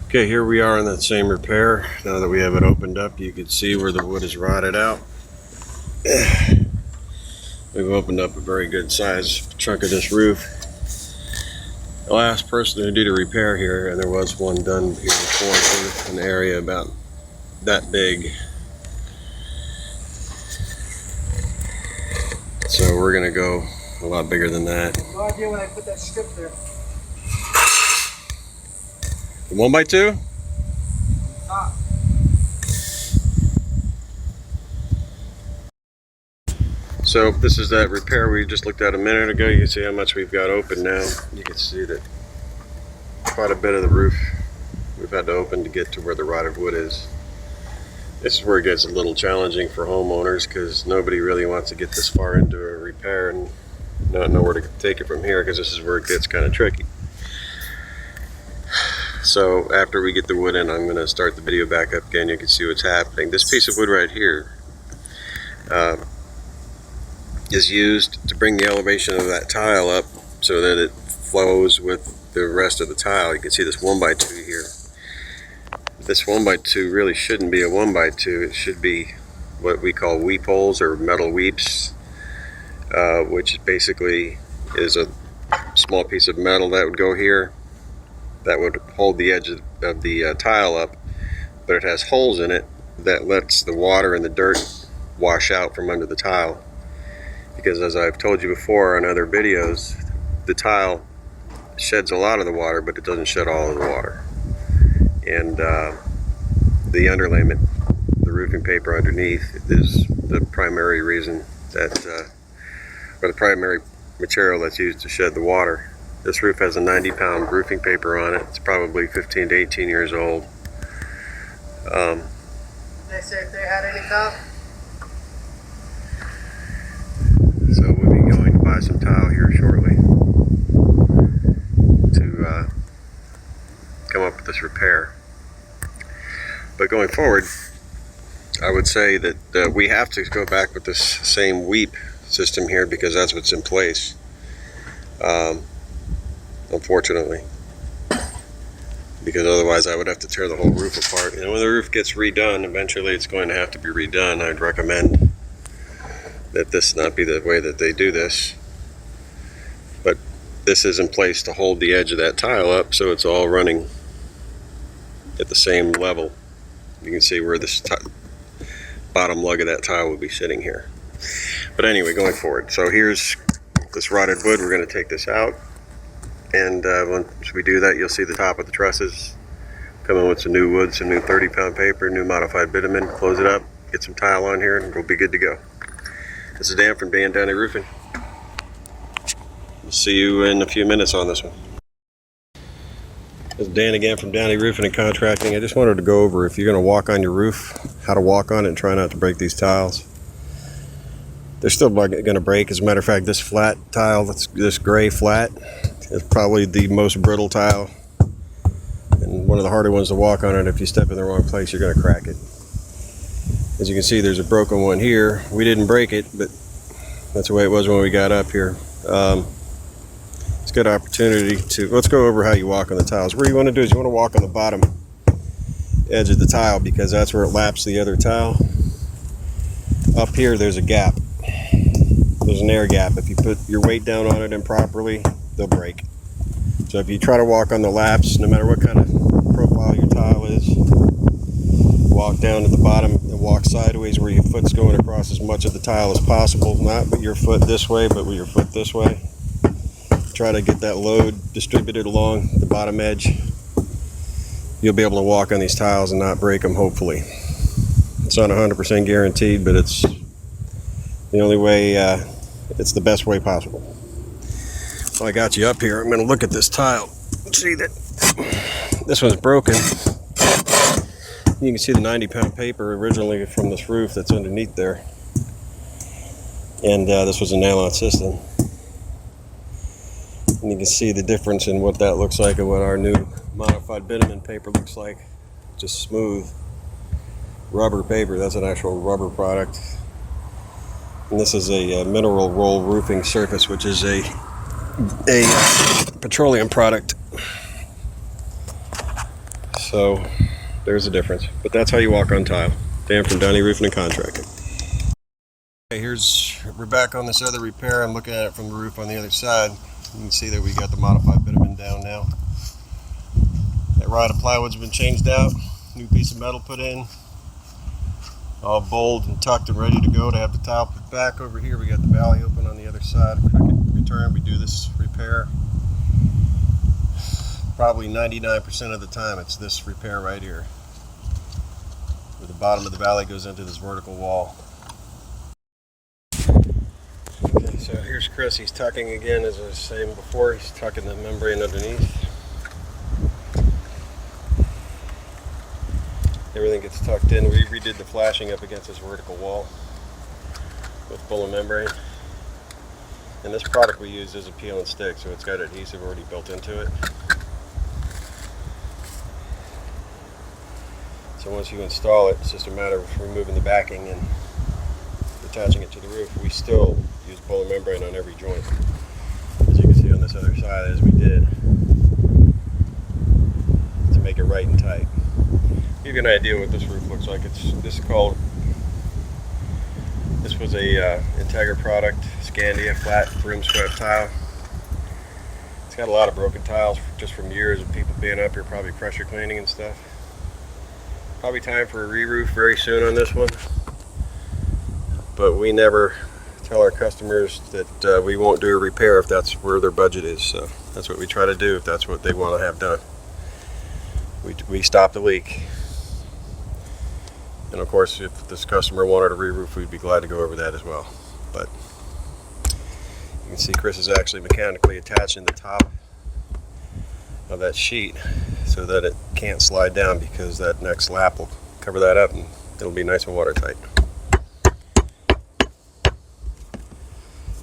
Okay, here we are in that same repair. Now that we have it opened up, you can see where the wood is rotted out. We've opened up a very good size chunk of this roof. The last person who did a repair here, and there was one done here before, an area about that big. So we're gonna go a lot bigger than that. No idea when I put that strip there. 1x2? Ah. So this is that repair we just looked at a minute ago. You can see how much we've got open now. You can see that quite a bit of the roof we've had to open to get to where the rotted wood is. This is where it gets a little challenging for homeowners because nobody really wants to get this far into a repair and not know where to take it from here, because this is where it gets kind of tricky. So after we get the wood in, I'm going to start the video back up again. You can see what's happening. This piece of wood right here is used to bring the elevation of that tile up so that it flows with the rest of the tile. You can see this 1x2 here. This 1x2 really shouldn't be a 1x2. It should be what we call weep holes, or metal weeps, which basically is a small piece of metal that would go here that would hold the edge of the tile up, but it has holes in it that lets the water and the dirt wash out from under the tile. Because as I've told you before on other videos, the tile sheds a lot of the water, but it doesn't shed all of the water. And the underlayment, the roofing paper underneath, is the primary reason that, or the primary material that's used to shed the water. This roof has a 90-pound roofing paper on it. It's probably 15 to 18 years old. They say if they had any tile? So we'll be going to buy some tile here shortly to come up with this repair. But going forward, I would say that we have to go back with this same weep system here because that's what's in place. Unfortunately, because otherwise I would have to tear the whole roof apart. And when the roof gets redone, eventually it's going to have to be redone. I'd recommend that this not be the way that they do this, but this is in place to hold the edge of that tile up so it's all running at the same level. You can see where this bottom lug of that tile would be sitting here. But anyway, going forward, so here's this rotted wood. We're going to take this out, and once we do that, you'll see the top of the trusses come in with some new wood, some new 30-pound paper, new modified bitumen. Close it up, get some tile on here, and we'll be good to go. This is Dan from Downey Roofing. We'll see you in a few minutes on this one. This is Dan again from Downey Roofing and Contracting. I just wanted to go over, if you're going to walk on your roof, how to walk on it and try not to break these tiles. They're still going to break. As a matter of fact, this flat tile, this gray flat, is probably the most brittle tile and one of the harder ones to walk on. And if you step in the wrong place, you're going to crack it. As you can see, there's a broken one here. We didn't break it, but that's the way it was when we got up here. It's a good opportunity to, let's go over how you walk on the tiles. What you want to do is you want to walk on the bottom edge of the tile because that's where it laps the other tile. Up here, there's a gap. There's an air gap. If you put your weight down on it improperly, they'll break. So if you try to walk on the laps, no matter what kind of profile your tile is, walk down to the bottom and walk sideways where your foot's going across as much of the tile as possible. Not with your foot this way, but with your foot this way. Try to get that load distributed along the bottom edge. You'll be able to walk on these tiles and not break them, hopefully. It's not 100% guaranteed, but it's the only way, it's the best way possible. So I got you up here. I'm going to look at this tile. See that this one's broken. You can see the 90-pound paper originally from this roof that's underneath there. And this was a nail-on system. And you can see the difference in what that looks like and what our new modified bitumen paper looks like. Just smooth rubber paper. That's an actual rubber product. And this is a mineral roll roofing surface, which is a petroleum product. So there's a difference. But that's how you walk on tile. Dan from Downey Roofing and Contracting. Okay, we're back on this other repair. I'm looking at it from the roof on the other side. You can see that we got the modified bitumen down now. That rod of plywood's been changed out. New piece of metal put in. All boled and tucked and ready to go to have the tile put back. Over here we got the valley open on the other side. Cricket return. We do this repair probably 99% of the time. It's this repair right here, where the bottom of the valley goes into this vertical wall. Okay, so here's Chris. He's tucking again, as I was saying before. He's tucking the membrane underneath. Everything gets tucked in. We redid the flashing up against this vertical wall with bullet membrane. And this product we use is a peel and stick, so it's got adhesive already built into it. So once you install it, it's just a matter of removing the backing and attaching it to the roof. We still use bullet membrane on every joint, as you can see on this other side, as we did, to make it right and tight. Give you an idea what this roof looks like. This was a Integra product, Scandia flat broom swept tile. It's got a lot of broken tiles just from years of people being up here, probably pressure cleaning and stuff. Probably time for a re-roof very soon on this one. But we never tell our customers that we won't do a repair if that's where their budget is. So that's what we try to do if that's what they want to have done. We stop the leak. And of course, if this customer wanted a re-roof, we'd be glad to go over that as well. But you can see Chris is actually mechanically attaching the top of that sheet so that it can't slide down, because that next lap will cover that up and it'll be nice and watertight.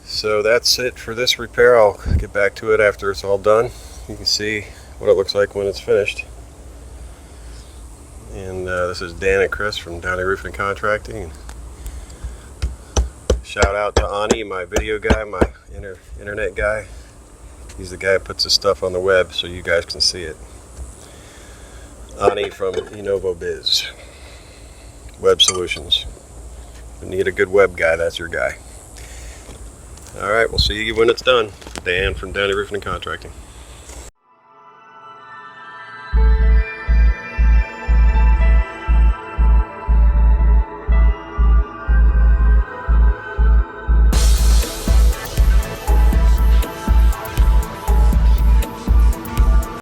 So that's it for this repair. I'll get back to it after it's all done. You can see what it looks like when it's finished. And this is Dan and Chris from Downey Roofing and Contracting. Shout out to Downey, my video guy, my internet guy. He's the guy who puts the stuff on the web so you guys can see it. Downey from Enovo Biz Web Solutions. If you need a good web guy, that's your guy. Alright, we'll see you when it's done. Dan from Downey Roofing and Contracting.